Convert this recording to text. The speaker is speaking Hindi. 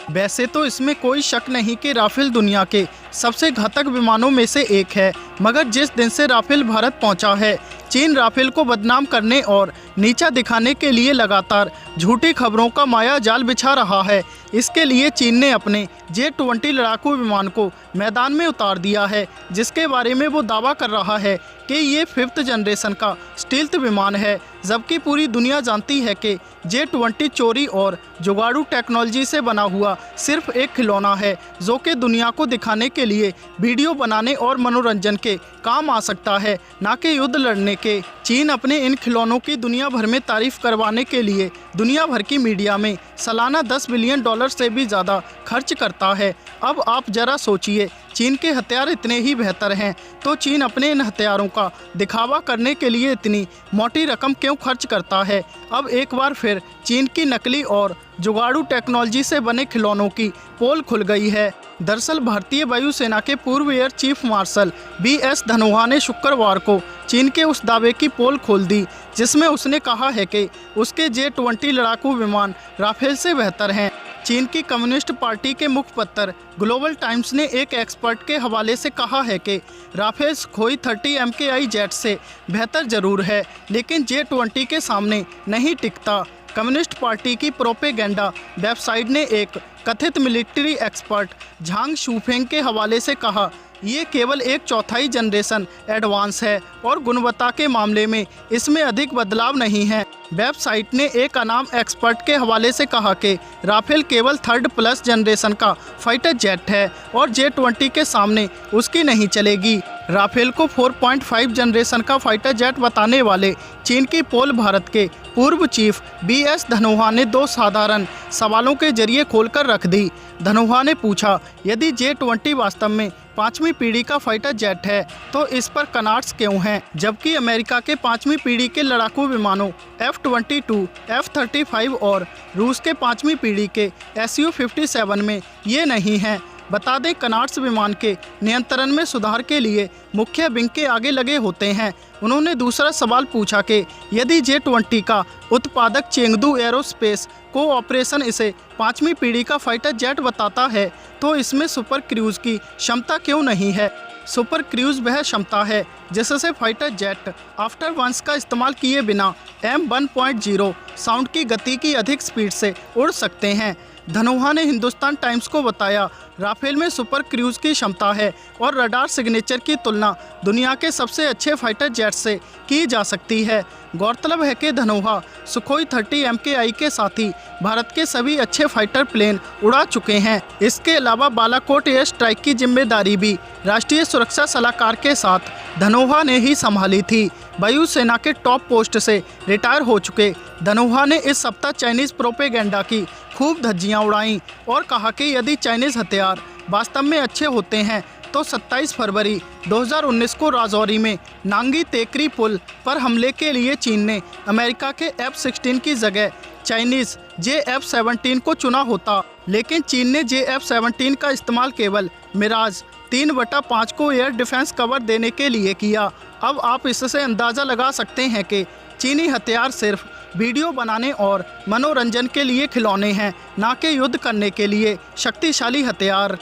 वैसे तो इसमें कोई शक नहीं कि राफेल दुनिया के सबसे घातक विमानों में से एक है, मगर जिस दिन से राफेल भारत पहुंचा है, चीन राफेल को बदनाम करने और नीचा दिखाने के लिए लगातार झूठी खबरों का माया जाल बिछा रहा है। इसके लिए चीन ने अपने J-20 लड़ाकू विमान को मैदान में उतार दिया है, जिसके बारे में वो दावा कर रहा है कि ये 5th जनरेशन का स्टील्थ विमान है, जबकि पूरी दुनिया जानती है कि J-20 चोरी और जुगाड़ू टेक्नोलॉजी से बना हुआ सिर्फ एक खिलौना है, जो कि दुनिया को दिखाने के लिए वीडियो बनाने और मनोरंजन के काम आ सकता है, ना कि युद्ध लड़ने के। चीन अपने इन खिलौनों की दुनिया भर में तारीफ करवाने के लिए दुनिया भर की मीडिया में सालाना $10 बिलियन से भी ज़्यादा खर्च करता है। अब आप जरा सोचिए, चीन के हथियार इतने ही बेहतर हैं तो चीन अपने इन हथियारों का दिखावा करने के लिए इतनी मोटी रकम क्यों खर्च करता है। अब एक बार फिर चीन की नकली और जुगाड़ू टेक्नोलॉजी से बने खिलौनों की पोल खुल गई है। दरअसल भारतीय वायुसेना के पूर्व air chief marshal BS Dhanoa ने शुक्रवार को चीन के उस दावे की पोल खोल दी जिसमें उसने कहा है कि उसके J-20 लड़ाकू विमान राफेल से बेहतर हैं। चीन की कम्युनिस्ट पार्टी के मुखपत्र ग्लोबल टाइम्स ने एक एक्सपर्ट के हवाले से कहा है कि राफेल सुखोई 30 MKI जेट से बेहतर जरूर है, लेकिन J-20 के सामने नहीं टिकता। कम्युनिस्ट पार्टी की प्रोपेगेंडा वेबसाइट ने एक कथित मिलिट्री एक्सपर्ट झांग शूफेंग के हवाले से कहा, ये केवल एक चौथाई जनरेशन एडवांस है और गुणवत्ता के मामले में इसमें अधिक बदलाव नहीं है। वेबसाइट ने एक अनाम एक्सपर्ट के हवाले से कहा कि राफेल केवल 3rd+ जनरेशन का फाइटर जेट है और J-20 के सामने उसकी नहीं चलेगी। राफेल को 4.5 जनरेशन का फाइटर जेट बताने वाले चीन की पोल भारत के पूर्व चीफ BS धनोआ ने 2 साधारण सवालों के जरिए खोलकर रख दी। धनोआ ने पूछा, यदि J-20 वास्तव में 5वीं पीढ़ी का फाइटर जेट है तो इस पर कनार्ड्स क्यों हैं, जबकि अमेरिका के 5वीं पीढ़ी के लड़ाकू विमानों F-22, F-35 और रूस के 5वीं पीढ़ी के Su-57 में ये नहीं हैं। बता दें, कनार्ड्स विमान के नियंत्रण में सुधार के लिए मुख्य विंग के आगे लगे होते हैं। उन्होंने दूसरा सवाल पूछा कि यदि J-20 का उत्पादक चेंगदू एरोस्पेस को ऑपरेशन इसे 5वीं पीढ़ी का फाइटर जेट बताता है तो इसमें सुपर क्रूज की क्षमता क्यों नहीं है। सुपर क्रूज वह क्षमता है जिससे फाइटर जेट आफ्टर वंस का इस्तेमाल किए बिना M1.0 साउंड की गति की अधिक स्पीड से उड़ सकते हैं। धनोआ ने हिंदुस्तान टाइम्स को बताया, राफेल में सुपर क्रूज की क्षमता है और रडार सिग्नेचर की तुलना दुनिया के सबसे अच्छे फाइटर जेट से की जा सकती है। गौरतलब है कि धनोआ सुखोई 30 MKI के साथ ही भारत के सभी अच्छे फाइटर प्लेन उड़ा चुके हैं। इसके अलावा बालाकोट एयर स्ट्राइक की जिम्मेदारी भी राष्ट्रीय सुरक्षा सलाहकार के साथ धनोआ ने ही संभाली थी। वायुसेना के टॉप पोस्ट से रिटायर हो चुके धनोआ ने इस सप्ताह चाइनीज़ प्रोपेगेंडा की खूब धज्जियां उड़ाईं और कहा कि यदि चाइनीज़ हथियार वास्तव में अच्छे होते हैं तो 27 फरवरी 2019 को राजौरी में नांगी तेकरी पुल पर हमले के लिए चीन ने अमेरिका के F-16 की जगह चाइनीज़ JF-17 को चुना होता, लेकिन चीन ने JF-17 का इस्तेमाल केवल मिराज 3/5 को एयर डिफेंस कवर देने के लिए किया। अब आप इससे अंदाज़ा लगा सकते हैं कि चीनी हथियार सिर्फ वीडियो बनाने और मनोरंजन के लिए खिलौने हैं, ना कि युद्ध करने के लिए शक्तिशाली हथियार।